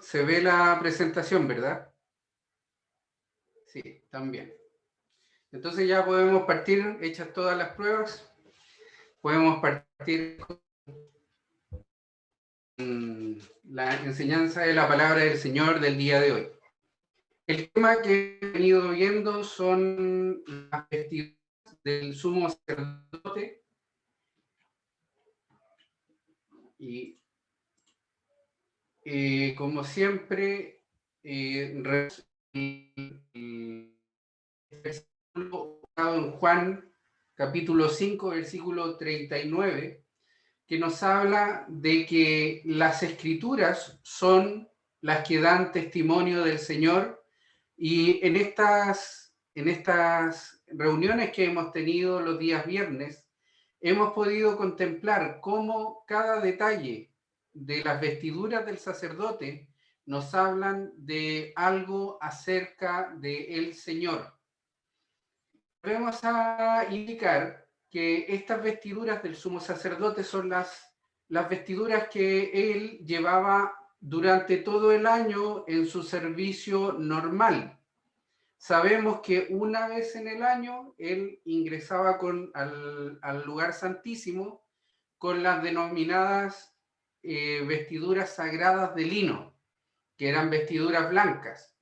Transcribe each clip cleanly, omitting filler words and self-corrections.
Se ve la presentación, ¿verdad? Sí, también. Entonces ya podemos partir, hechas todas las pruebas, podemos partir con la enseñanza de la palabra del Señor del día de hoy. El tema que he venido viendo son las vestiduras del sumo sacerdote y como siempre, el versículo en Juan capítulo 5, versículo 39, que nos habla de que las escrituras son las que dan testimonio del Señor y en estas reuniones que hemos tenido los días viernes, hemos podido contemplar cómo cada detalle de las vestiduras del sacerdote nos hablan de algo acerca del Señor. Vamos a indicar que estas vestiduras del sumo sacerdote son las vestiduras que él llevaba durante todo el año en su servicio normal. Sabemos que una vez en el año él ingresaba al lugar santísimo con las denominadas vestiduras sagradas de lino, que eran vestiduras blancas.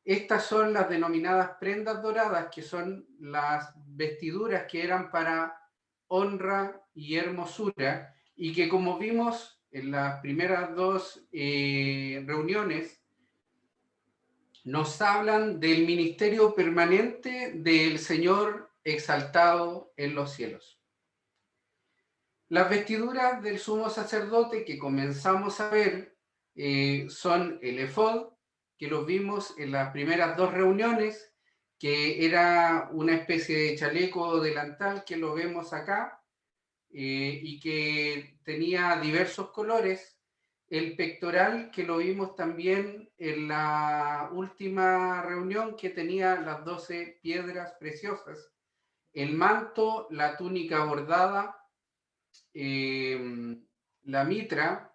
Estas son las denominadas prendas doradas, que son las vestiduras que eran para honra y hermosura, y que como vimos en las primeras dos reuniones, nos hablan del ministerio permanente del Señor exaltado en los cielos. Las vestiduras del sumo sacerdote que comenzamos a ver son el efod, que los vimos en las primeras dos reuniones, que era una especie de chaleco o delantal que lo vemos acá, y que tenía diversos colores. El pectoral, que lo vimos también en la última reunión, que tenía las 12 piedras preciosas. El manto, la túnica bordada, la mitra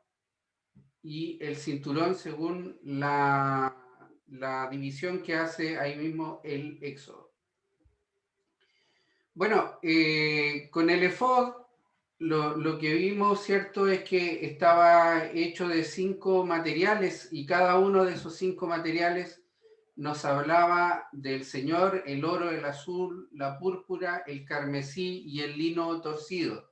y el cinturón según la división que hace ahí mismo el Éxodo. Bueno, con el efod lo que vimos, ¿cierto?, es que estaba hecho de 5 materiales y cada uno de esos 5 materiales nos hablaba del Señor: el oro, el azul, la púrpura, el carmesí y el lino torcido.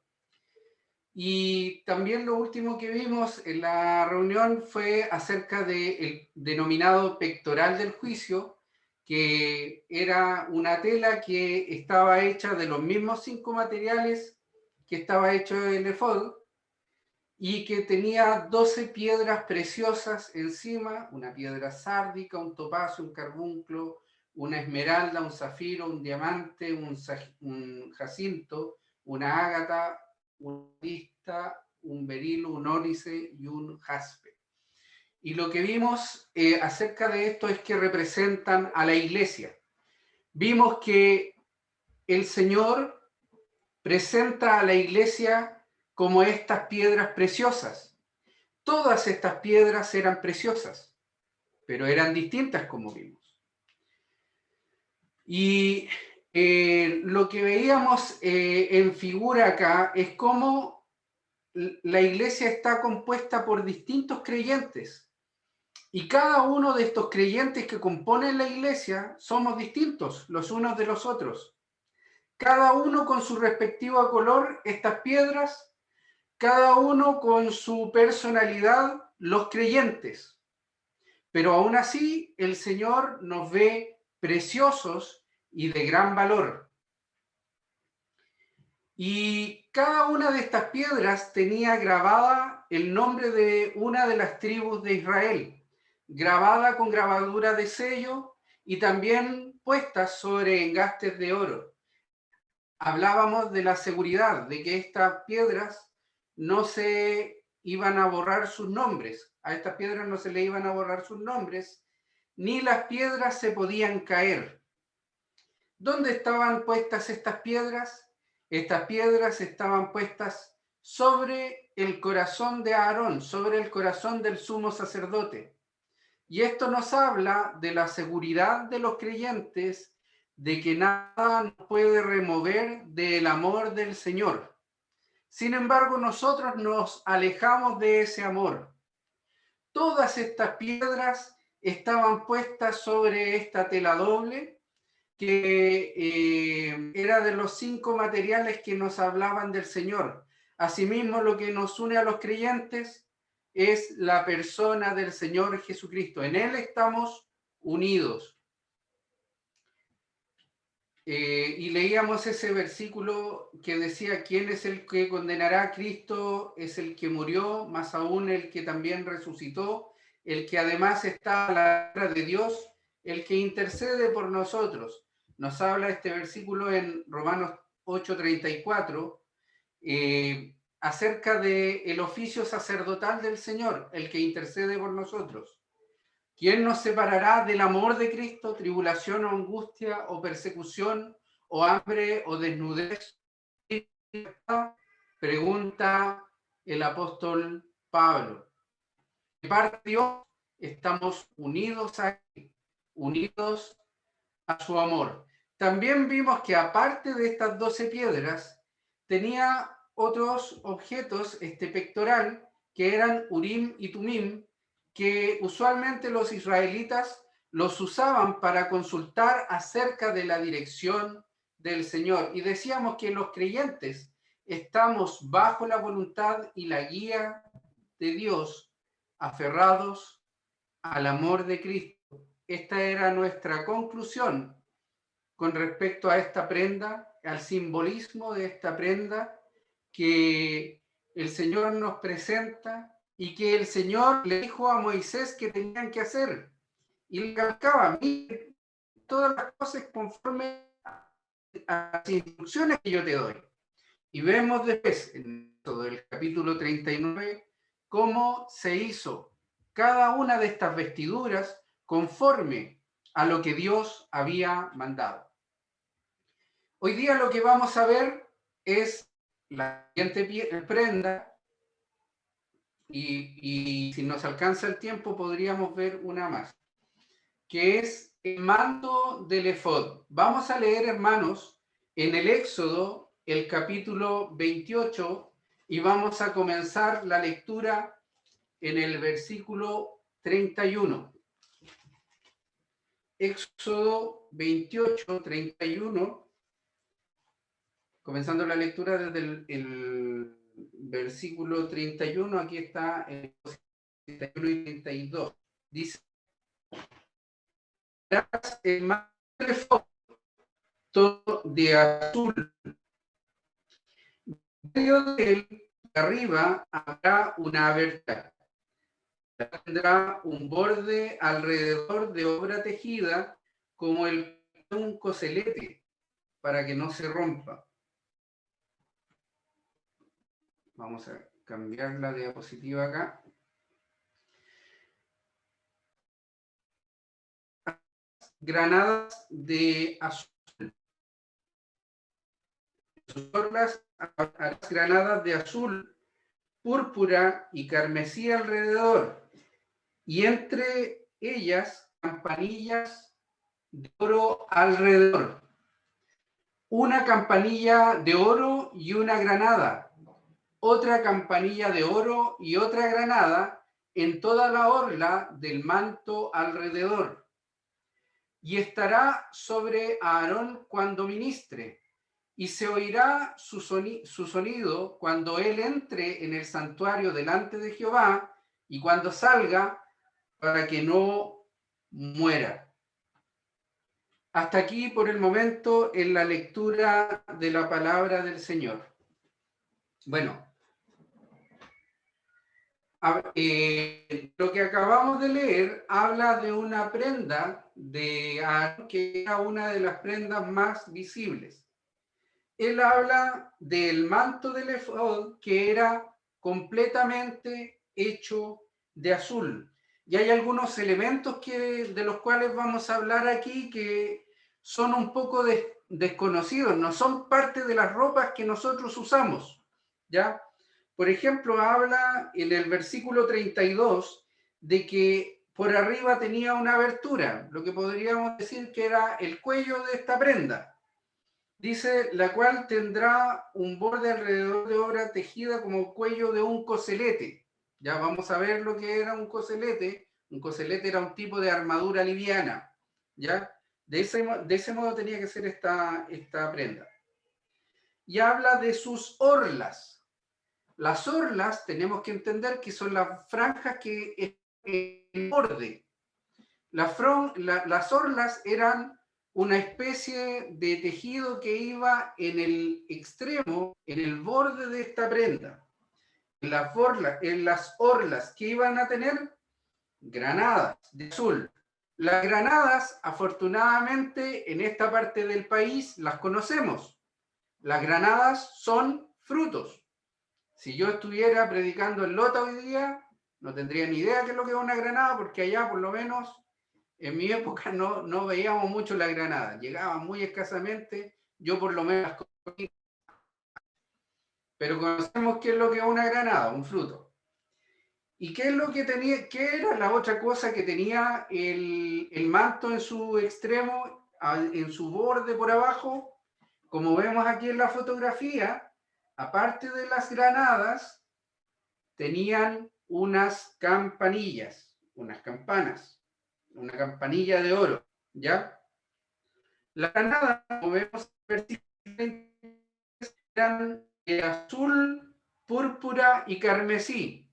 Y también lo último que vimos en la reunión fue acerca del denominado pectoral del juicio, que era una tela que estaba hecha de los mismos 5 materiales que estaba hecho el efod y que tenía 12 piedras preciosas encima: una piedra sárdica, un topacio, un carbunclo, una esmeralda, un zafiro, un diamante, un jacinto, una ágata, un vista, un berilo, un ónice y un jaspe. Y lo que vimos acerca de esto es que representan a la iglesia. Vimos que el Señor presenta a la iglesia como estas piedras preciosas. Todas estas piedras eran preciosas, pero eran distintas, como vimos. Y lo que veíamos en figura acá es cómo la iglesia está compuesta por distintos creyentes. Y cada uno de estos creyentes que componen la iglesia somos distintos los unos de los otros. Cada uno con su respectivo color, estas piedras, cada uno con su personalidad, los creyentes. Pero aún así, el Señor nos ve preciosos y de gran valor. Y cada una de estas piedras tenía grabada el nombre de una de las tribus de Israel, grabada con grabadura de sello y también puestas sobre engastes de oro. Hablábamos de la seguridad, de que estas piedras no se iban a borrar sus nombres. A estas piedras no se le iban a borrar sus nombres, ni las piedras se podían caer. ¿Dónde estaban puestas estas piedras? Estas piedras estaban puestas sobre el corazón de Aarón, sobre el corazón del sumo sacerdote. Y esto nos habla de la seguridad de los creyentes, de que nada nos puede remover del amor del Señor. Sin embargo, nosotros nos alejamos de ese amor. Todas estas piedras estaban puestas sobre esta tela doble, que era de los 5 materiales que nos hablaban del Señor. Asimismo, lo que nos une a los creyentes es la persona del Señor Jesucristo. En Él estamos unidos. Y leíamos ese versículo que decía: ¿quién es el que condenará a Cristo? Es el que murió, más aún el que también resucitó, el que además está a la obra de Dios, el que intercede por nosotros. Nos habla este versículo en Romanos 8:34, acerca del oficio sacerdotal del Señor, el que intercede por nosotros. ¿Quién nos separará del amor de Cristo? ¿Tribulación o angustia o persecución o hambre o desnudez? Pregunta el apóstol Pablo. De parte de Dios estamos unidos a Él, unidos a su amor. También vimos que aparte de estas 12 piedras, tenía otros objetos, este pectoral, que eran Urim y Tumim, que usualmente los israelitas los usaban para consultar acerca de la dirección del Señor. Y decíamos que los creyentes estamos bajo la voluntad y la guía de Dios, aferrados al amor de Cristo. Esta era nuestra conclusión con respecto a esta prenda, al simbolismo de esta prenda que el Señor nos presenta y que el Señor le dijo a Moisés que tenían que hacer. Y le calcaba: mire, todas las cosas conforme a las instrucciones que yo te doy. Y vemos después, en todo el capítulo 39, cómo se hizo cada una de estas vestiduras conforme a lo que Dios había mandado. Hoy día lo que vamos a ver es la siguiente prenda, y si nos alcanza el tiempo podríamos ver una más, que es el manto del efod. Vamos a leer, hermanos, en el Éxodo, el capítulo 28, y vamos a comenzar la lectura en el versículo 31. Éxodo 28, 31. Comenzando la lectura desde el versículo 31, aquí está el 31 y 32. Dice: el manto de azul, medio de él, de arriba habrá una abertura. Tendrá un borde alrededor de obra tejida como el de un coselete, para que no se rompa. Vamos a cambiar la diapositiva acá. Granadas de azul. Las granadas de azul, púrpura y carmesí alrededor, y entre ellas campanillas de oro alrededor. Una campanilla de oro y una granada, otra campanilla de oro y otra granada en toda la orla del manto alrededor. Y estará sobre Aarón cuando ministre, y se oirá su sonido cuando él entre en el santuario delante de Jehová y cuando salga, para que no muera. Hasta aquí por el momento en la lectura de la palabra del Señor. Bueno, lo que acabamos de leer habla de una prenda de Aarón, que era una de las prendas más visibles. Él habla del manto del efod, que era completamente hecho de azul. Y hay algunos elementos de los cuales vamos a hablar aquí que son un poco desconocidos, no son parte de las ropas que nosotros usamos, ¿ya? Por ejemplo, habla en el versículo 32 de que por arriba tenía una abertura, lo que podríamos decir que era el cuello de esta prenda. Dice, la cual tendrá un borde alrededor de obra tejida como cuello de un coselete. Ya vamos a ver lo que era un coselete. Un coselete era un tipo de armadura liviana. ¿Ya? De ese modo tenía que ser esta prenda. Y habla de sus orlas. Las orlas tenemos que entender que son las franjas que es el borde. Las orlas eran una especie de tejido que iba en el extremo, en el borde de esta prenda. En las orlas que iban a tener granadas de azul. Las granadas, afortunadamente, en esta parte del país las conocemos. Las granadas son frutos. Si yo estuviera predicando en Lota hoy día, no tendría ni idea qué es lo que es una granada, porque allá por lo menos en mi época no veíamos mucho la granada, llegaban muy escasamente, yo por lo menos, pero conocemos qué es lo que es una granada, un fruto. ¿Y qué es lo que tenía, qué era la otra cosa que tenía el manto en su extremo, en su borde por abajo? Como vemos aquí en la fotografía, aparte de las granadas, tenían unas campanillas, unas campanas, una campanilla de oro, ¿ya? La granada, como vemos, eran de azul, púrpura y carmesí.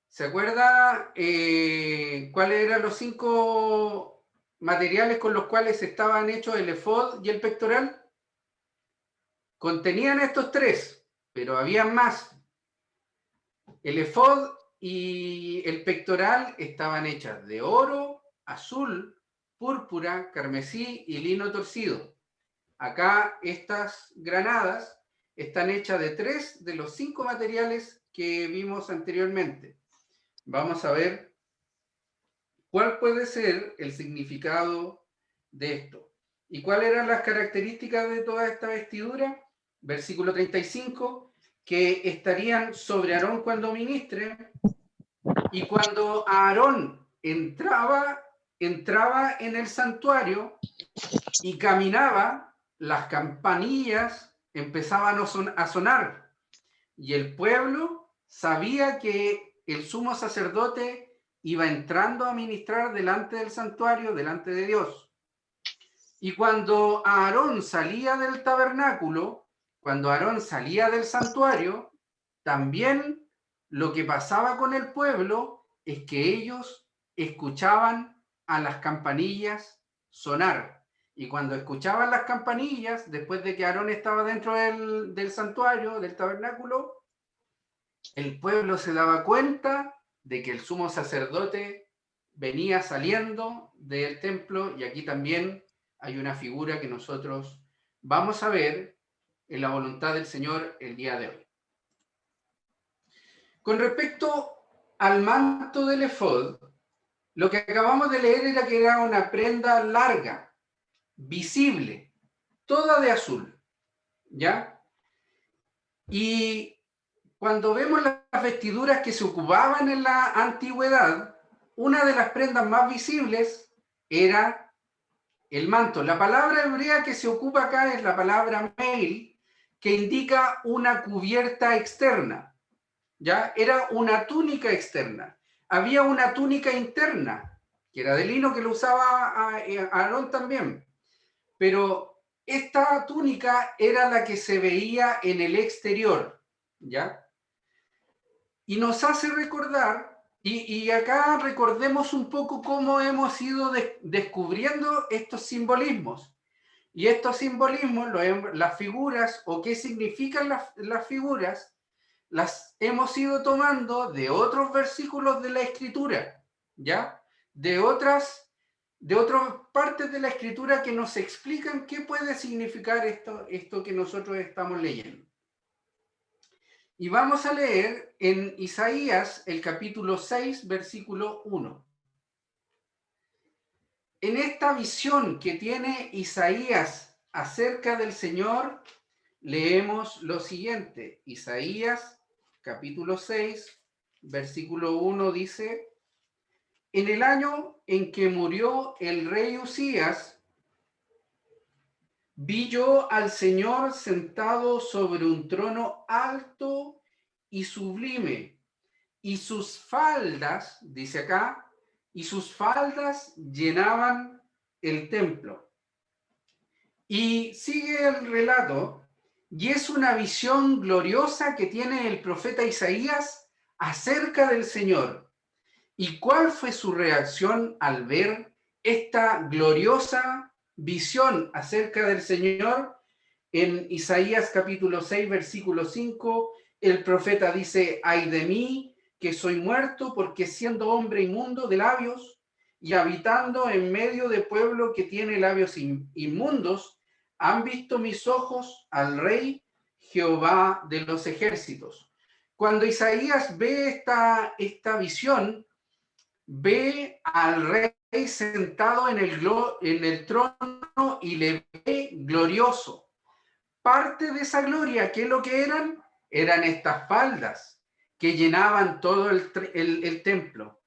¿Se acuerda cuáles eran los 5 materiales con los cuales estaban hechos el efod y el pectoral? Contenían estos 3, pero había más. El efod y el pectoral estaban hechas de oro, azul, púrpura, carmesí y lino torcido. Acá estas granadas están hechas de 3 de los 5 materiales que vimos anteriormente. Vamos a ver cuál puede ser el significado de esto. ¿Y cuáles eran las características de toda esta vestidura? Versículo 35, que estarían sobre Aarón cuando ministre, y cuando Aarón entraba en el santuario y caminaba, las campanillas empezaban a sonar, y el pueblo sabía que el sumo sacerdote iba entrando a ministrar delante del santuario, delante de Dios. Y cuando Aarón salía del tabernáculo, cuando Aarón salía del santuario, también lo que pasaba con el pueblo es que ellos escuchaban a las campanillas sonar. Y cuando escuchaban las campanillas, después de que Aarón estaba dentro del santuario, del tabernáculo, el pueblo se daba cuenta de que el sumo sacerdote venía saliendo del templo, y aquí también hay una figura que nosotros vamos a ver en la voluntad del Señor el día de hoy. Con respecto al manto del efod, lo que acabamos de leer era que era una prenda larga, visible, toda de azul, ¿ya? Y cuando vemos las vestiduras que se ocupaban en la antigüedad, una de las prendas más visibles era el manto. La palabra hebrea que se ocupa acá es la palabra meil, que indica una cubierta externa. ¿Ya? Era una túnica externa. Había una túnica interna, que era de lino, que lo usaba Aarón también. Pero esta túnica era la que se veía en el exterior, ¿ya? Y nos hace recordar, y acá recordemos un poco cómo hemos ido descubriendo estos simbolismos. Y estos simbolismos, las figuras, o qué significan las figuras, las hemos ido tomando de otros versículos de la Escritura, ¿ya? De otras partes de la Escritura que nos explican qué puede significar esto que nosotros estamos leyendo. Y vamos a leer en Isaías el capítulo 6, versículo 1. En esta visión que tiene Isaías acerca del Señor, leemos lo siguiente. Isaías capítulo 6, versículo 1 dice: En el año en que murió el rey Usías, vi yo al Señor sentado sobre un trono alto y sublime, y sus faldas, dice acá, y sus faldas llenaban el templo. Y sigue el relato, y es una visión gloriosa que tiene el profeta Isaías acerca del Señor. ¿Y cuál fue su reacción al ver esta gloriosa visión acerca del Señor? En Isaías capítulo 6, versículo 5, el profeta dice, ay de mí, que soy muerto, porque siendo hombre inmundo de labios y habitando en medio de pueblo que tiene labios inmundos, han visto mis ojos al Rey Jehová de los ejércitos. Cuando Isaías ve esta visión, ve al Rey sentado en el trono y le ve glorioso. Parte de esa gloria, ¿qué es lo que eran? Eran estas faldas que llenaban todo el templo.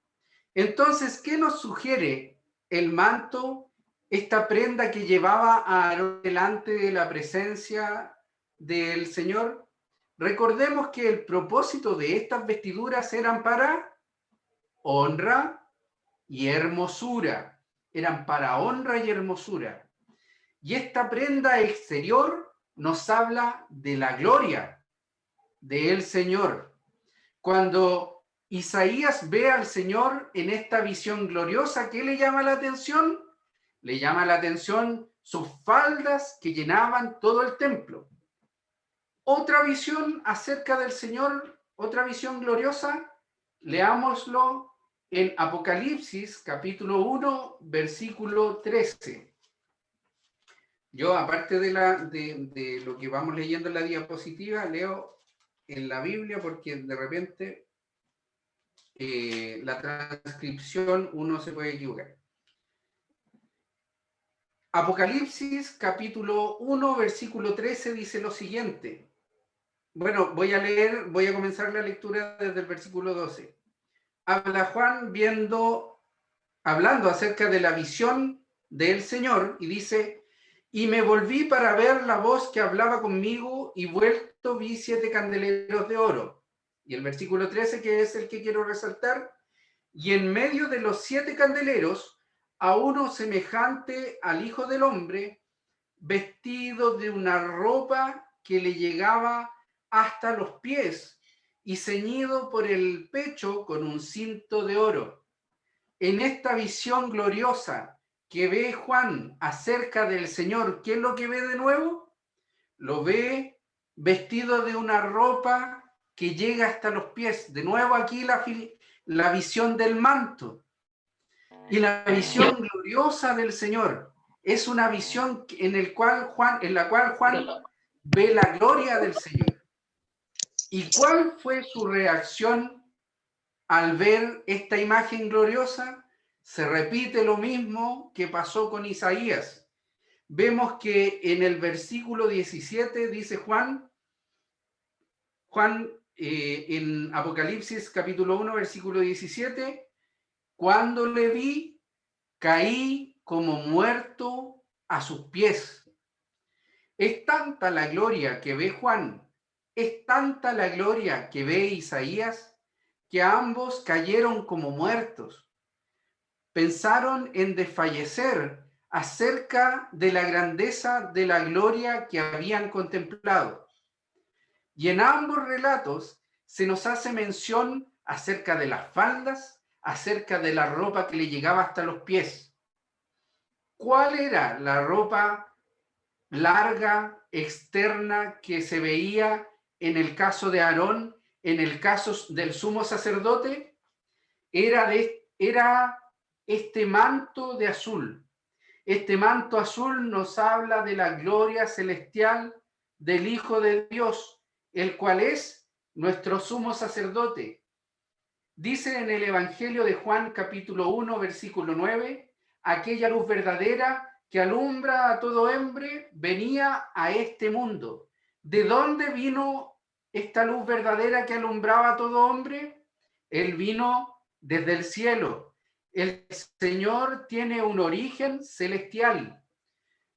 Entonces, ¿qué nos sugiere el manto, esta prenda que llevaba a Aarón delante de la presencia del Señor? Recordemos que el propósito de estas vestiduras eran para honra y hermosura. Eran para honra y hermosura. Y esta prenda exterior nos habla de la gloria del Señor. Cuando Isaías ve al Señor en esta visión gloriosa, ¿qué le llama la atención? Le llama la atención sus faldas que llenaban todo el templo. Otra visión acerca del Señor, otra visión gloriosa, leámoslo en Apocalipsis capítulo 1, versículo 13. Yo, aparte de lo que vamos leyendo en la diapositiva, leo en la Biblia porque de repente la transcripción uno se puede equivocar. Apocalipsis capítulo 1, versículo 13 dice lo siguiente. Bueno, voy a comenzar la lectura desde el versículo 12. Habla Juan hablando acerca de la visión del Señor y dice... Y me volví para ver la voz que hablaba conmigo y vuelto vi 7 candeleros de oro. Y el versículo 13, que es el que quiero resaltar, y en medio de los 7 candeleros, a uno semejante al Hijo del Hombre, vestido de una ropa que le llegaba hasta los pies y ceñido por el pecho con un cinto de oro. En esta visión gloriosa que ve Juan acerca del Señor, ¿qué es lo que ve de nuevo? Lo ve vestido de una ropa que llega hasta los pies. De nuevo aquí la visión del manto. Y la visión gloriosa del Señor es una visión en la cual Juan ve la gloria del Señor. ¿Y cuál fue su reacción al ver esta imagen gloriosa? Se repite lo mismo que pasó con Isaías. Vemos que en el versículo 17 dice Juan, en Apocalipsis capítulo 1, versículo 17, cuando le vi, caí como muerto a sus pies. Es tanta la gloria que ve Juan, es tanta la gloria que ve Isaías, que ambos cayeron como muertos. Pensaron en desfallecer acerca de la grandeza de la gloria que habían contemplado. Y en ambos relatos se nos hace mención acerca de las faldas, acerca de la ropa que le llegaba hasta los pies. ¿Cuál era la ropa larga, externa, que se veía en el caso de Aarón, en el caso del sumo sacerdote? Era este manto de azul. Este manto azul nos habla de la gloria celestial del Hijo de Dios, el cual es nuestro sumo sacerdote. Dice en el Evangelio de Juan capítulo 1, versículo 9, aquella luz verdadera que alumbra a todo hombre venía a este mundo. ¿De dónde vino esta luz verdadera que alumbraba a todo hombre? Él vino desde el cielo. El Señor tiene un origen celestial.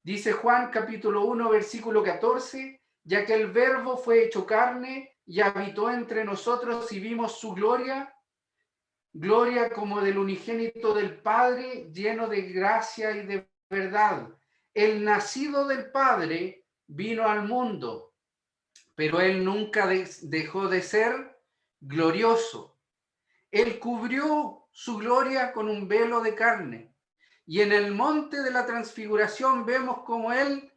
Dice Juan capítulo 1, versículo 14, ya que el Verbo fue hecho carne y habitó entre nosotros y vimos su gloria, gloria como del unigénito del Padre, lleno de gracia y de verdad. El nacido del Padre vino al mundo, pero él nunca dejó de ser glorioso. Él cubrió su gloria con un velo de carne. Y en el monte de la transfiguración vemos como él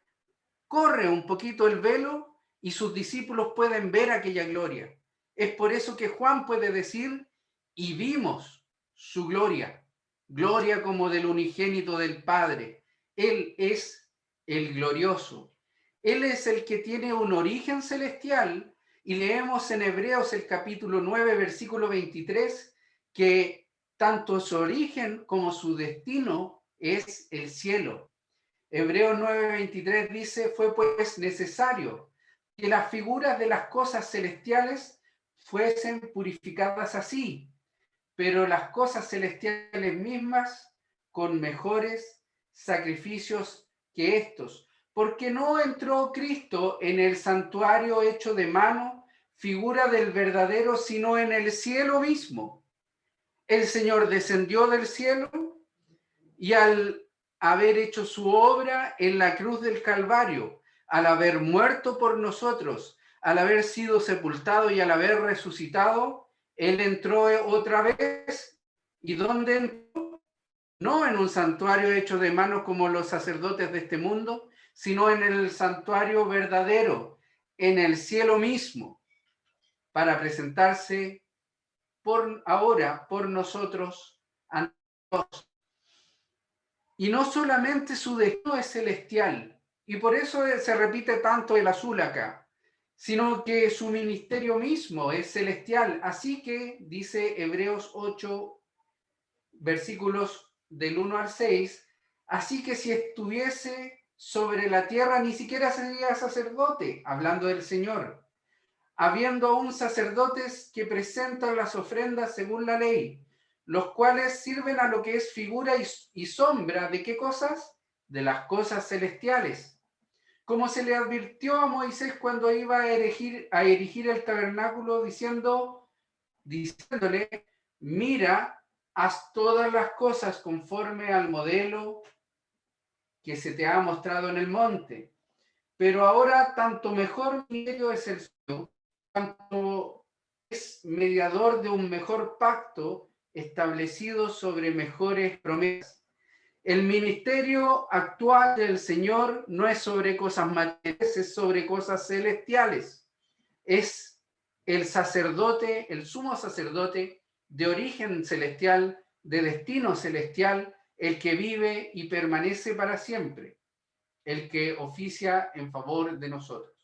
corre un poquito el velo y sus discípulos pueden ver aquella gloria. Es por eso que Juan puede decir, y vimos su gloria, gloria como del unigénito del Padre. Él es el glorioso. Él es el que tiene un origen celestial, y leemos en Hebreos el capítulo 9, versículo 23, que tanto su origen como su destino es el cielo. Hebreos 9:23 dice, fue pues necesario que las figuras de las cosas celestiales fuesen purificadas así, pero las cosas celestiales mismas con mejores sacrificios que estos. Porque no entró Cristo en el santuario hecho de mano, figura del verdadero, sino en el cielo mismo. El Señor descendió del cielo y al haber hecho su obra en la cruz del Calvario, al haber muerto por nosotros, al haber sido sepultado y al haber resucitado, Él entró otra vez. ¿Y dónde entró? No en un santuario hecho de manos como los sacerdotes de este mundo, sino en el santuario verdadero, en el cielo mismo, para presentarse ahora por nosotros ante Dios. Y no solamente su destino es celestial, y por eso se repite tanto el azul acá, sino que su ministerio mismo es celestial. Así que dice Hebreos 8, versículos del 1 al 6, así que si estuviese sobre la tierra ni siquiera sería sacerdote, hablando del Señor, habiendo aún sacerdotes que presentan las ofrendas según la ley, los cuales sirven a lo que es figura y sombra de qué cosas, de las cosas celestiales, como se le advirtió a Moisés cuando iba a erigir el tabernáculo, diciéndole, mira, haz todas las cosas conforme al modelo que se te ha mostrado en el monte. Pero ahora tanto mejor ministerio es el suyo, cuanto es mediador de un mejor pacto establecido sobre mejores promesas. El ministerio actual del Señor no es sobre cosas materiales, es sobre cosas celestiales. Es el sacerdote, el sumo sacerdote de origen celestial, de destino celestial, el que vive y permanece para siempre, el que oficia en favor de nosotros.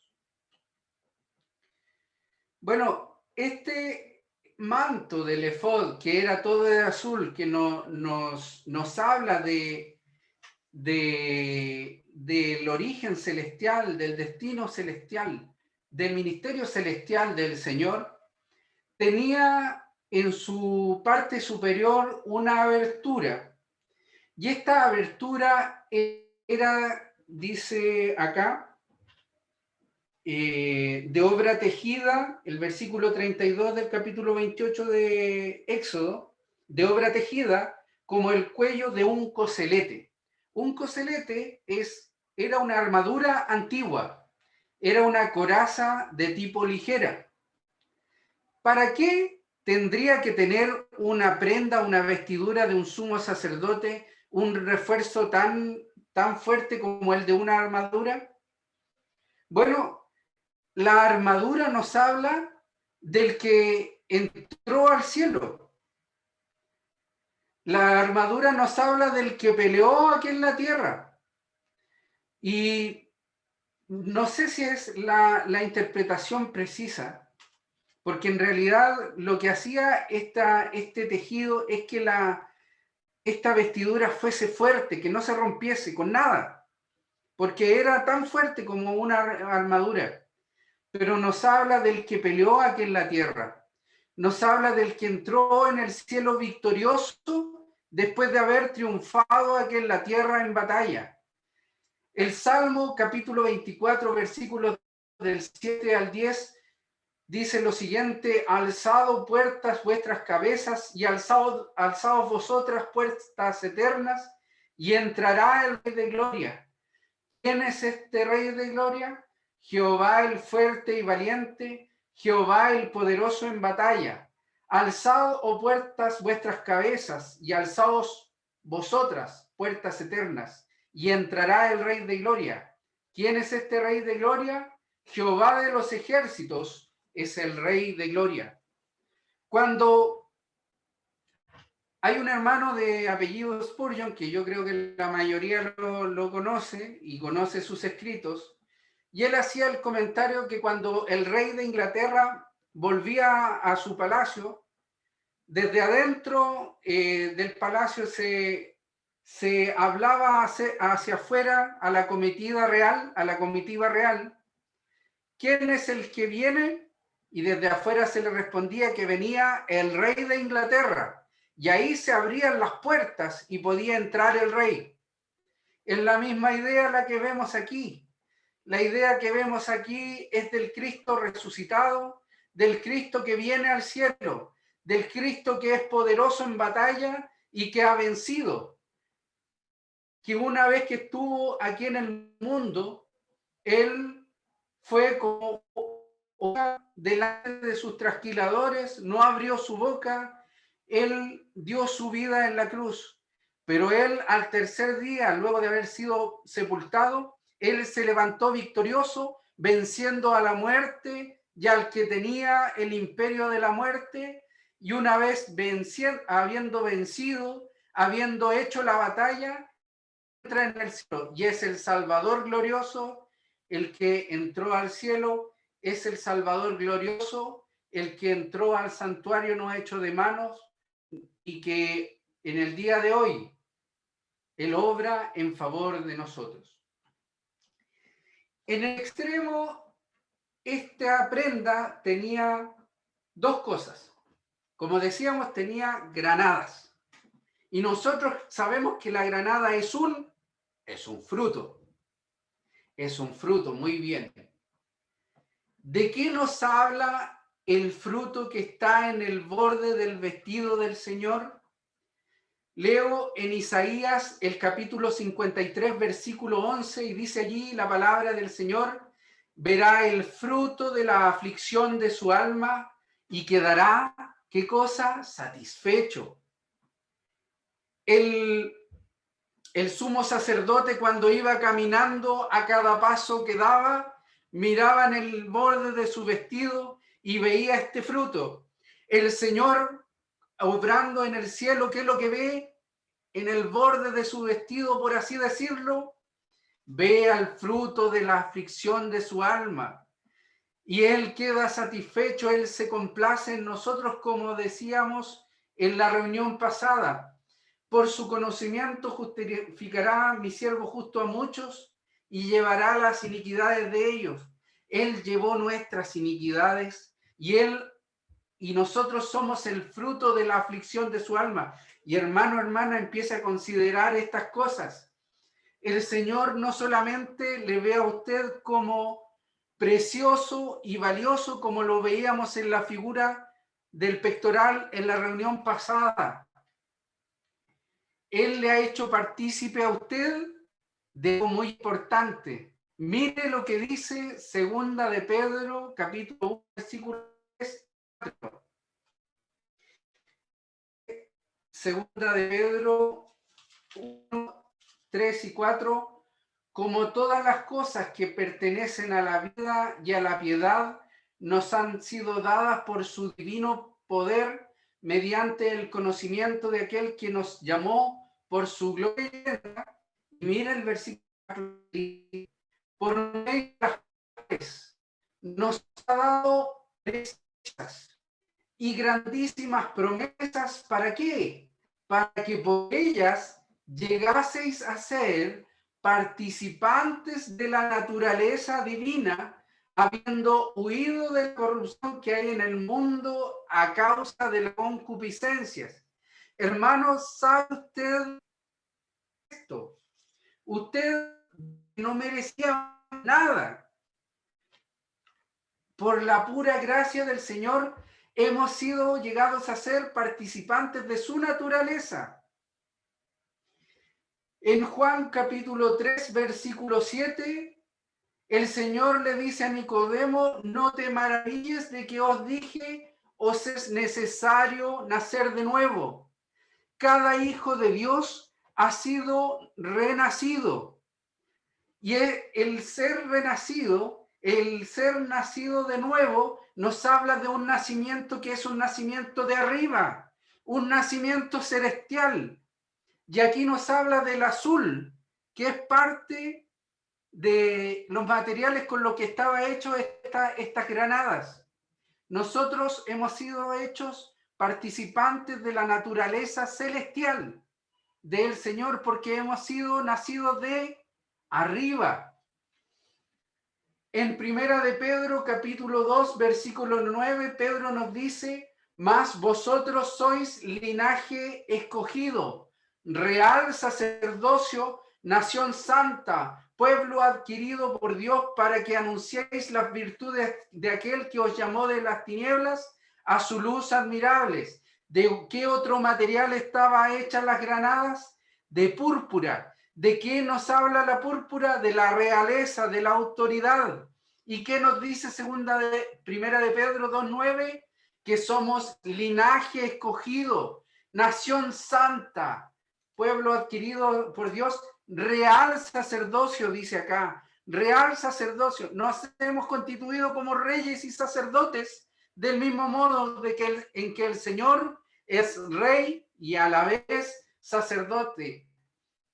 Bueno, este manto del efod, que era todo de azul, que nos habla del origen celestial, del destino celestial, del ministerio celestial del Señor, tenía en su parte superior una abertura. Y esta abertura era, dice acá, de obra tejida, el versículo 32 del capítulo 28 de Éxodo, de obra tejida como el cuello de un coselete. Un coselete era una armadura antigua, era una coraza de tipo ligera. ¿Para qué tendría que tener una prenda, una vestidura de un sumo sacerdote, un refuerzo tan fuerte como el de una armadura? Bueno, la armadura nos habla del que entró al cielo. La armadura nos habla del que peleó aquí en la tierra. Y no sé si es la interpretación precisa, porque en realidad lo que hacía este tejido es que esta vestidura fuese fuerte, que no se rompiese con nada, porque era tan fuerte como una armadura. Pero nos habla del que peleó aquí en la tierra. Nos habla del que entró en el cielo victorioso, después de haber triunfado aquí en la tierra en batalla. El Salmo capítulo 24, versículos del 7 al 10, dice lo siguiente: alzado puertas vuestras cabezas y alzaos vosotras puertas eternas, y entrará el Rey de Gloria. ¿Quién es este Rey de Gloria? Jehová el fuerte y valiente, Jehová el poderoso en batalla. Alzad, oh puertas, vuestras cabezas, y alzaos vosotras, puertas eternas, y entrará el Rey de Gloria. ¿Quién es este Rey de Gloria? Jehová de los ejércitos es el Rey de Gloria. Cuando hay un hermano de apellido Spurgeon, que yo creo que la mayoría lo conoce y conoce sus escritos, y él hacía el comentario que cuando el rey de Inglaterra volvía a su palacio, desde adentro del palacio se hablaba hacia afuera a la comitiva real, ¿quién es el que viene? Y desde afuera se le respondía que venía el rey de Inglaterra. Y ahí se abrían las puertas y podía entrar el rey. Es la misma idea la que vemos aquí. La idea que vemos aquí es del Cristo resucitado, del Cristo que viene al cielo, del Cristo que es poderoso en batalla y que ha vencido. Que una vez que estuvo aquí en el mundo, Él fue como delante de sus trasquiladores, no abrió su boca, Él dio su vida en la cruz, pero Él al tercer día, luego de haber sido sepultado, Él se levantó victorioso, venciendo a la muerte y al que tenía el imperio de la muerte, y una vez habiendo vencido, habiendo hecho la batalla, entra en el cielo y es el Salvador glorioso, el que entró al cielo, es el Salvador glorioso, el que entró al santuario no hecho de manos y que en el día de hoy Él obra en favor de nosotros. En el extremo, esta prenda tenía dos cosas. Como decíamos, tenía granadas. Y nosotros sabemos que la granada es un fruto. Es un fruto, muy bien. ¿De qué nos habla el fruto que está en el borde del vestido del Señor? Leo en Isaías el capítulo 53, versículo 11, y dice allí la palabra del Señor: verá el fruto de la aflicción de su alma y quedará, ¿qué cosa? Satisfecho. El sumo sacerdote, cuando iba caminando, a cada paso que daba, miraba en el borde de su vestido y veía este fruto. El Señor, obrando en el cielo, ¿qué es lo que ve? En el borde de su vestido, por así decirlo, ve al fruto de la aflicción de su alma. Y Él queda satisfecho, Él se complace en nosotros, como decíamos en la reunión pasada. Por su conocimiento justificará mi siervo justo a muchos y llevará las iniquidades de ellos. Él llevó nuestras iniquidades y nosotros somos el fruto de la aflicción de su alma. Y hermano, hermana, empieza a considerar estas cosas. El Señor no solamente le ve a usted como precioso y valioso, como lo veíamos en la figura del pectoral en la reunión pasada. Él le ha hecho partícipe a usted de algo muy importante. Mire lo que dice Segunda de Pedro, capítulo 1, versículo 3, 4. Segunda de Pedro 1, 3 y 4. Como todas las cosas que pertenecen a la vida y a la piedad nos han sido dadas por su divino poder mediante el conocimiento de aquel que nos llamó por su gloria. Mira el versículo: por medio de las cuales nos ha dado preciosas y grandísimas promesas. ¿Para qué? Para que por ellas llegaseis a ser participantes de la naturaleza divina, habiendo huido de la corrupción que hay en el mundo a causa de las concupiscencias. Hermanos, ¿sabe usted esto? Usted no merecía nada. Por la pura gracia del Señor, hemos sido llegados a ser participantes de su naturaleza. En Juan capítulo 3, versículo 7, el Señor le dice a Nicodemo, no te maravilles de que os dije, os es necesario nacer de nuevo. Cada hijo de Dios ha sido renacido. Y el ser renacido, el ser nacido de nuevo, nos habla de un nacimiento que es un nacimiento de arriba, un nacimiento celestial. Y aquí nos habla del azul, que es parte de los materiales con los que estaba hecho estas granadas. Nosotros hemos sido hechos participantes de la naturaleza celestial del Señor porque hemos sido nacidos de arriba. En Primera de Pedro, capítulo 2, versículo 9, Pedro nos dice, mas vosotros sois linaje escogido, real sacerdocio, nación santa, pueblo adquirido por Dios para que anunciéis las virtudes de aquel que os llamó de las tinieblas a su luz admirables. ¿De qué otro material estaba hechas las granadas? De púrpura. ¿De qué nos habla la púrpura? De la realeza, de la autoridad. ¿Y qué nos dice Primera de Pedro 2:9? Que somos linaje escogido, nación santa, pueblo adquirido por Dios, real sacerdocio, dice acá, real sacerdocio. Nos hemos constituido como reyes y sacerdotes del mismo modo en que el Señor es rey y a la vez sacerdote.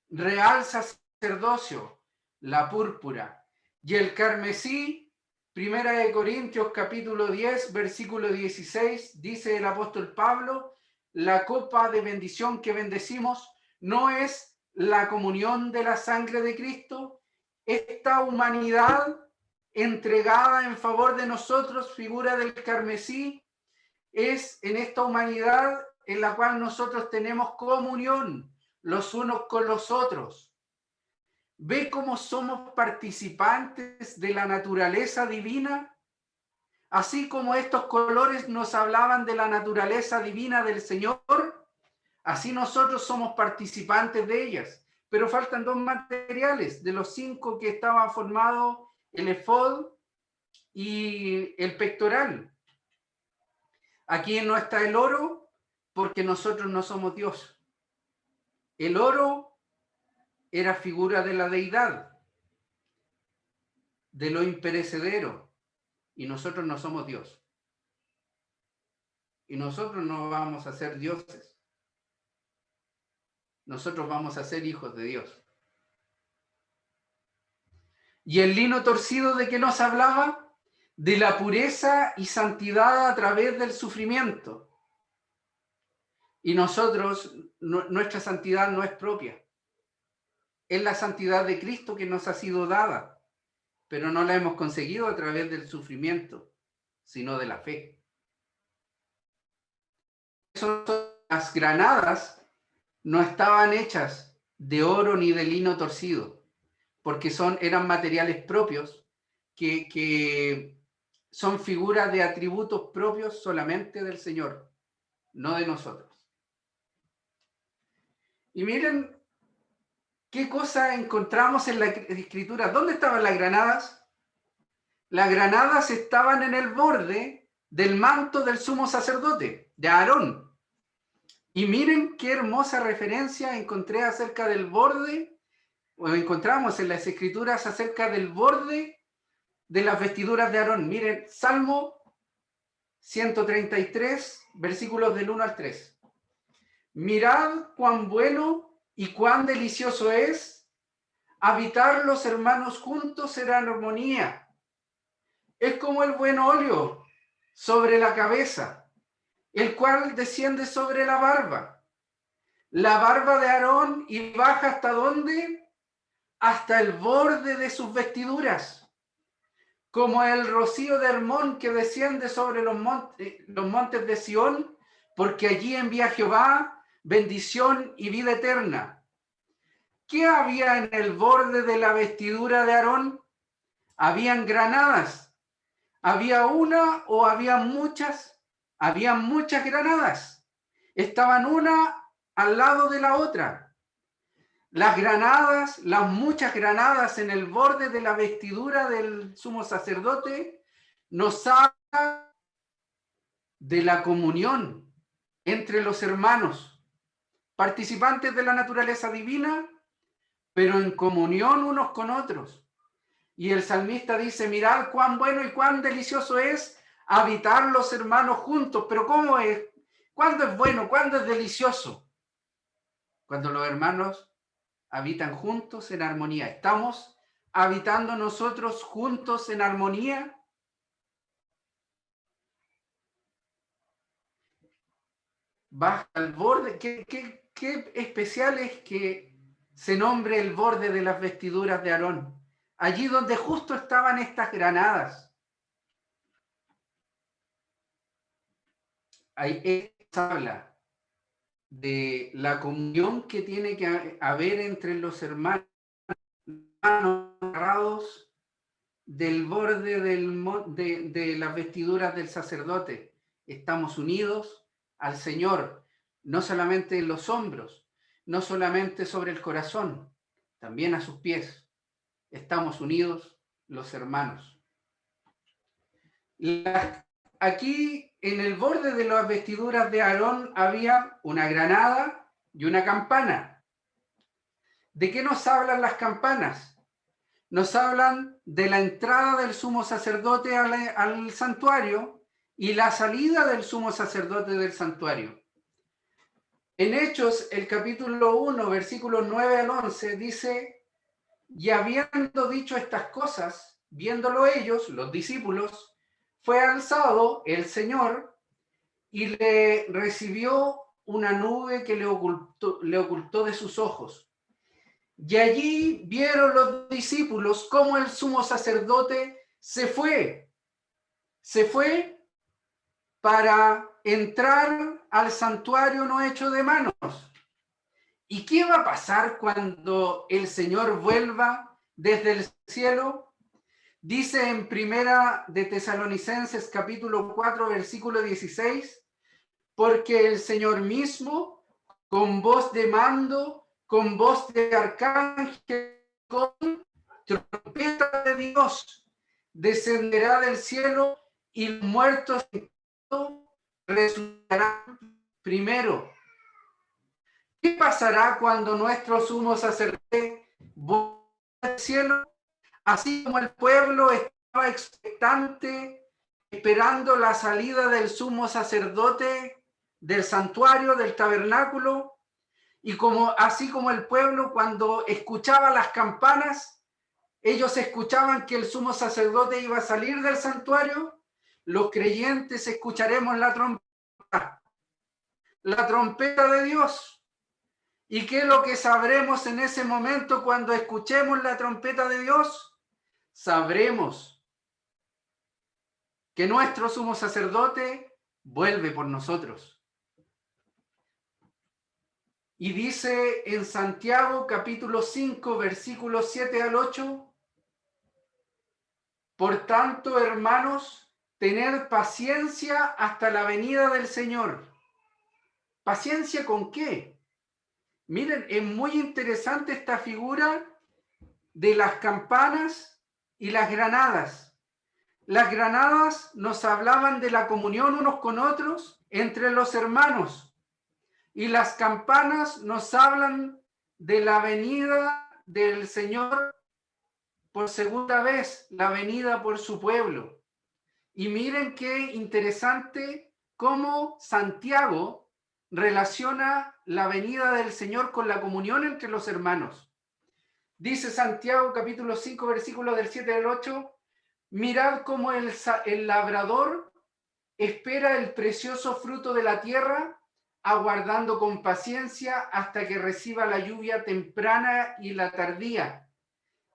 Real sacerdocio, la púrpura. Y el carmesí, Primera de Corintios capítulo 10, versículo 16, dice el apóstol Pablo, la copa de bendición que bendecimos no es la comunión de la sangre de Cristo. Esta humanidad entregada en favor de nosotros, figura del carmesí, es en esta humanidad en la cual nosotros tenemos comunión los unos con los otros. ¿Ve cómo somos participantes de la naturaleza divina? Así como estos colores nos hablaban de la naturaleza divina del Señor, así nosotros somos participantes de ellas. Pero faltan dos materiales, de los 5 que estaba formado el efod y el pectoral. Aquí no está el oro, porque nosotros no somos Dios. El oro era figura de la deidad, de lo imperecedero, y nosotros no somos Dios. Y nosotros no vamos a ser dioses. Nosotros vamos a ser hijos de Dios. ¿Y el lino torcido de qué nos hablaba? De la pureza y santidad a través del sufrimiento. Y nosotros, nuestra santidad no es propia. Es la santidad de Cristo que nos ha sido dada, pero no la hemos conseguido a través del sufrimiento, sino de la fe. Las granadas no estaban hechas de oro ni de lino torcido, porque eran materiales propios que son figuras de atributos propios solamente del Señor, no de nosotros. Y miren qué cosa encontramos en la Escritura. ¿Dónde estaban las granadas? Las granadas estaban en el borde del manto del sumo sacerdote, de Aarón. Y miren qué hermosa referencia encontré acerca del borde, o encontramos en las Escrituras acerca del borde de las vestiduras de Aarón. Miren, Salmo 133, versículos del 1 al 3. Mirad cuán bueno y cuán delicioso es habitar los hermanos juntos en armonía. Es como el buen óleo sobre la cabeza, el cual desciende sobre la barba de Aarón y baja ¿hasta dónde? Hasta el borde de sus vestiduras, como el rocío de Hermón que desciende sobre los montes de Sión, porque allí envía Jehová bendición y vida eterna. ¿Qué había en el borde de la vestidura de Aarón? Habían granadas. ¿Había una o había muchas? Habían muchas granadas. Estaban una al lado de la otra. Las granadas, las muchas granadas en el borde de la vestidura del sumo sacerdote nos habla de la comunión entre los hermanos, participantes de la naturaleza divina, pero en comunión unos con otros. Y el salmista dice, mirad cuán bueno y cuán delicioso es habitar los hermanos juntos. Pero ¿cómo es? ¿Cuándo es bueno? ¿Cuándo es delicioso? Cuando los hermanos habitan juntos en armonía. ¿Estamos habitando nosotros juntos en armonía? Baja el borde. ¿Qué especial es que se nombre el borde de las vestiduras de Aarón? Allí donde justo estaban estas granadas. Ahí habla de la comunión que tiene que haber entre los hermanos agarrados del borde de las vestiduras del sacerdote. Estamos unidos al Señor, no solamente en los hombros, no solamente sobre el corazón, también a sus pies. Estamos unidos los hermanos. Aquí en el borde de las vestiduras de Aarón había una granada y una campana. ¿De qué nos hablan las campanas? Nos hablan de la entrada del sumo sacerdote al santuario y la salida del sumo sacerdote del santuario. En Hechos, el capítulo 1, versículos 9 al 11, dice, y habiendo dicho estas cosas, viéndolo ellos, los discípulos, fue alzado el Señor y le recibió una nube que le ocultó de sus ojos. Y allí vieron los discípulos cómo el sumo sacerdote se fue para entrar al santuario no hecho de manos. ¿Y qué va a pasar cuando el Señor vuelva desde el cielo? Dice en Primera de Tesalonicenses capítulo 4 versículo 16, porque el Señor mismo, con voz de mando, con voz de arcángel, con trompeta de Dios, descenderá del cielo y los muertos resucitarán primero. ¿Qué pasará cuando nuestro sumo sacerdote vuelva al cielo? Así como el pueblo estaba expectante, esperando la salida del sumo sacerdote del santuario, del tabernáculo, y así como el pueblo cuando escuchaba las campanas, ellos escuchaban que el sumo sacerdote iba a salir del santuario, los creyentes escucharemos la trompeta de Dios. ¿Y qué es lo que sabremos en ese momento cuando escuchemos la trompeta de Dios? Sabremos que nuestro sumo sacerdote vuelve por nosotros. Y dice en Santiago capítulo 5 versículos 7 al 8, por tanto, hermanos, tened paciencia hasta la venida del Señor. ¿Paciencia con qué? Miren, es muy interesante esta figura de las campanas y las granadas. Las granadas nos hablaban de la comunión unos con otros entre los hermanos, y las campanas nos hablan de la venida del Señor por segunda vez, la venida por su pueblo. Y miren qué interesante cómo Santiago relaciona la venida del Señor con la comunión entre los hermanos. Dice Santiago capítulo 5 versículos del 7 al 8, mirad cómo el labrador espera el precioso fruto de la tierra, aguardando con paciencia hasta que reciba la lluvia temprana y la tardía.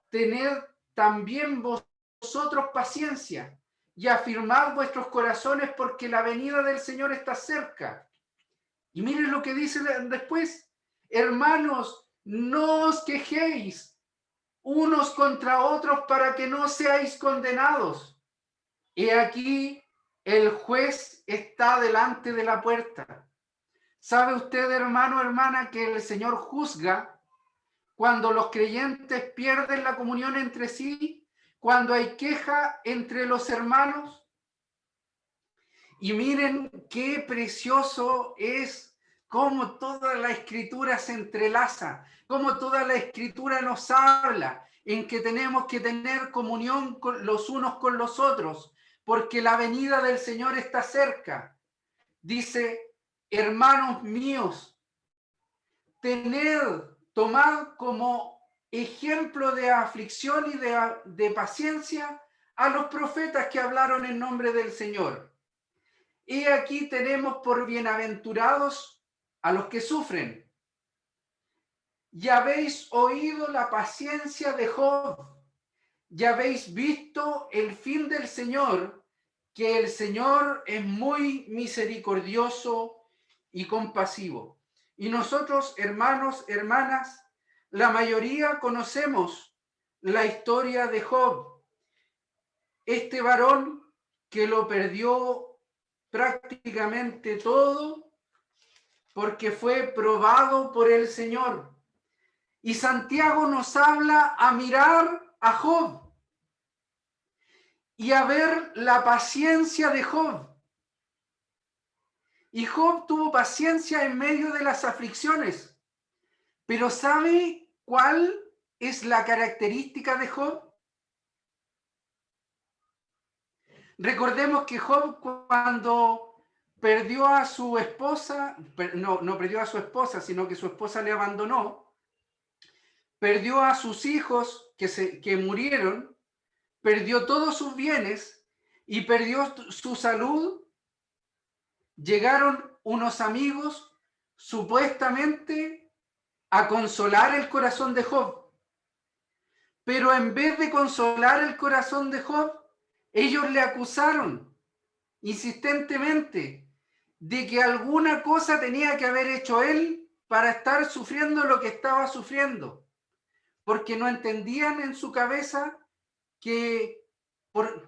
Tened también vosotros paciencia y afirmad vuestros corazones, porque la venida del Señor está cerca. Y miren lo que dice después: hermanos, no os quejéis unos contra otros para que no seáis condenados. He aquí, el juez está delante de la puerta. ¿Sabe usted, hermano, hermana, que el Señor juzga cuando los creyentes pierden la comunión entre sí, cuando hay queja entre los hermanos? Y miren qué precioso es cómo toda la Escritura se entrelaza, cómo toda la Escritura nos habla en que tenemos que tener comunión con los unos con los otros, porque la venida del Señor está cerca. Dice: hermanos míos, tomad como ejemplo de aflicción y de paciencia a los profetas que hablaron en nombre del Señor. Y aquí tenemos por bienaventurados a los que sufren. Ya habéis oído la paciencia de Job, ya habéis visto el fin del Señor, que el Señor es muy misericordioso y compasivo. Y nosotros, hermanos, hermanas, la mayoría conocemos la historia de Job, este varón que lo perdió prácticamente todo porque fue probado por el Señor. Y Santiago nos habla a mirar a Job y a ver la paciencia de Job. Y Job tuvo paciencia en medio de las aflicciones. Pero ¿sabe cuál es la característica de Job? Recordemos que Job, cuando perdió a su esposa, no perdió a su esposa, sino que su esposa le abandonó, perdió a sus hijos que murieron, perdió todos sus bienes y perdió su salud. Llegaron unos amigos supuestamente a consolar el corazón de Job, pero en vez de consolar el corazón de Job, ellos le acusaron insistentemente de que alguna cosa tenía que haber hecho él para estar sufriendo lo que estaba sufriendo, porque no entendían en su cabeza que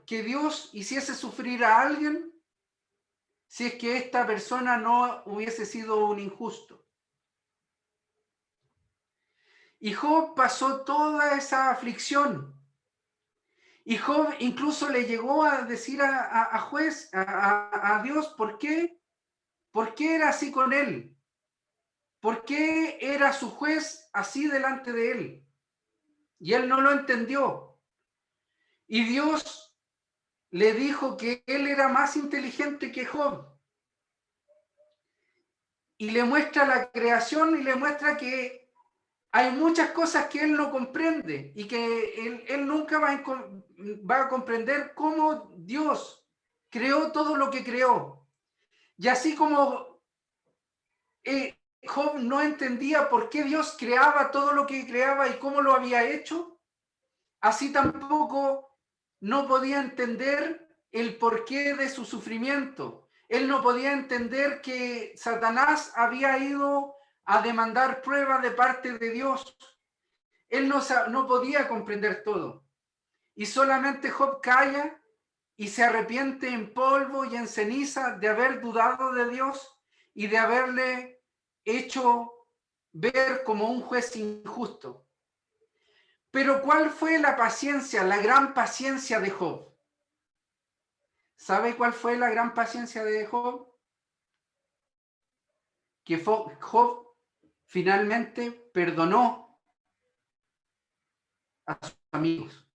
Dios hiciese sufrir a alguien si es que esta persona no hubiese sido un injusto. Y Job pasó toda esa aflicción. Y Job incluso le llegó a decir a Dios, ¿por qué? ¿Por qué era así con él? ¿Por qué era su juez así delante de él? Y él no lo entendió. Y Dios le dijo que él era más inteligente que Job. Y le muestra la creación y le muestra que hay muchas cosas que él no comprende y que él nunca va a comprender cómo Dios creó todo lo que creó. Y así como Job no entendía por qué Dios creaba todo lo que creaba y cómo lo había hecho, así tampoco no podía entender el porqué de su sufrimiento. Él no podía entender que Satanás había ido a demandar pruebas de parte de Dios. Él no podía comprender todo. Y solamente Job calla y se arrepiente en polvo y en ceniza de haber dudado de Dios y de haberle hecho ver como un juez injusto. Pero ¿cuál fue la paciencia, la gran paciencia de Job? ¿Sabe cuál fue la gran paciencia de Job? Que Job finalmente perdonó a sus amigos.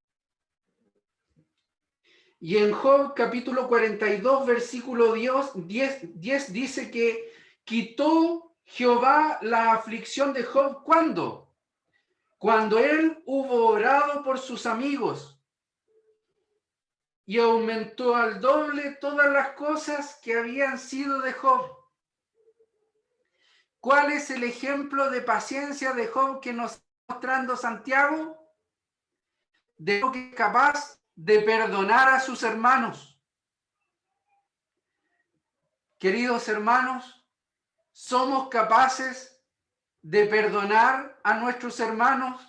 Y en Job capítulo 42, versículo 10 dice que quitó Jehová la aflicción de Job. ¿Cuándo? Cuando él hubo orado por sus amigos y aumentó al doble todas las cosas que habían sido de Job. ¿Cuál es el ejemplo de paciencia de Job que nos está mostrando Santiago? De lo que es capaz de perdonar a sus hermanos. Queridos hermanos, ¿Somos capaces de perdonar a nuestros hermanos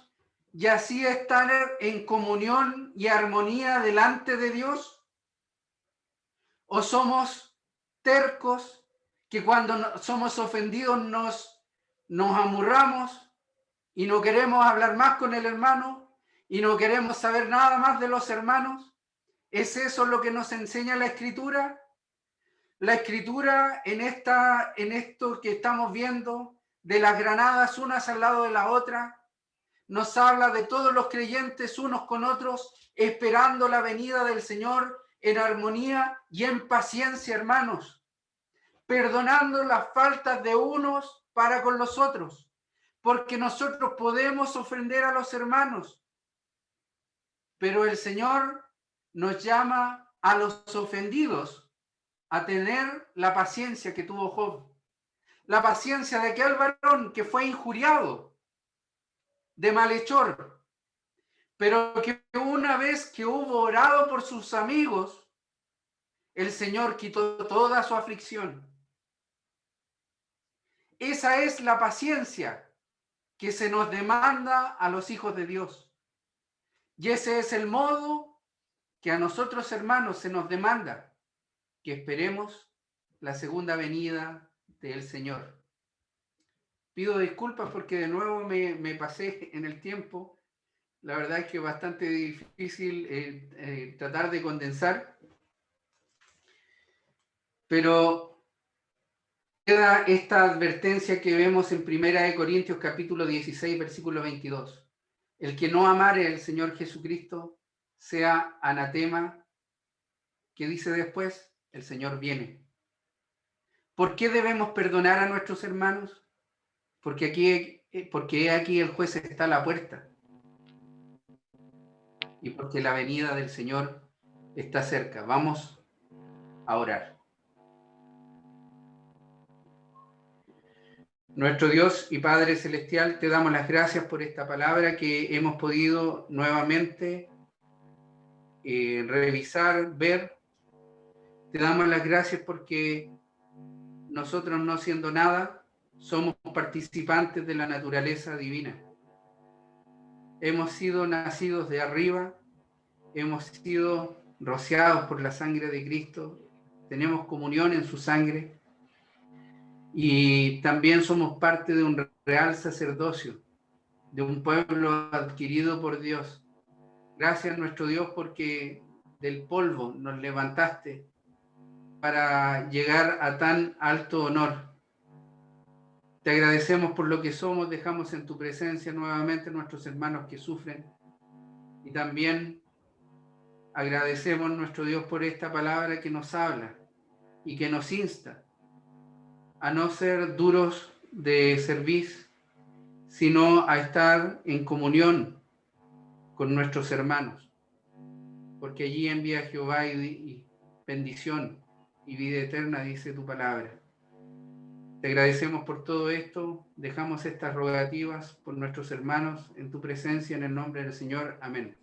y así estar en comunión y armonía delante de Dios? ¿O somos tercos que cuando somos ofendidos nos amurramos y no queremos hablar más con el hermano y no queremos saber nada más de los hermanos? ¿Es eso lo que nos enseña la Escritura? La Escritura en esto que estamos viendo, de las granadas unas al lado de la otra, nos habla de todos los creyentes unos con otros, esperando la venida del Señor en armonía y en paciencia, hermanos, perdonando las faltas de unos para con los otros, porque nosotros podemos ofender a los hermanos, pero el Señor nos llama a los ofendidos a tener la paciencia que tuvo Job, la paciencia de aquel varón que fue injuriado, de malhechor, pero que una vez que hubo orado por sus amigos, el Señor quitó toda su aflicción. Esa es la paciencia que se nos demanda a los hijos de Dios. Y ese es el modo que a nosotros, hermanos, se nos demanda, que esperemos la segunda venida del Señor. Pido disculpas porque de nuevo me pasé en el tiempo. La verdad es que es bastante difícil tratar de condensar, pero queda esta advertencia que vemos en 1 Corintios capítulo 16, versículo 22. El que no amare al Señor Jesucristo sea anatema. ¿Qué dice después? El Señor viene. ¿Por qué debemos perdonar a nuestros hermanos? Porque aquí el juez está a la puerta. Y porque la venida del Señor está cerca. Vamos a orar. Nuestro Dios y Padre Celestial, te damos las gracias por esta palabra que hemos podido nuevamente revisar, ver. Te damos las gracias porque nosotros, no siendo nada, somos participantes de la naturaleza divina. Hemos sido nacidos de arriba, hemos sido rociados por la sangre de Cristo, tenemos comunión en su sangre y también somos parte de un real sacerdocio, de un pueblo adquirido por Dios. Gracias, nuestro Dios, porque del polvo nos levantaste para llegar a tan alto honor. Te agradecemos por lo que somos, dejamos en tu presencia nuevamente nuestros hermanos que sufren y también agradecemos, nuestro Dios, por esta palabra que nos habla y que nos insta a no ser duros de cerviz, sino a estar en comunión con nuestros hermanos, porque allí envía Jehová y bendición y vida eterna, dice tu palabra. Te agradecemos por todo esto, dejamos estas rogativas por nuestros hermanos en tu presencia, en el nombre del Señor. Amén.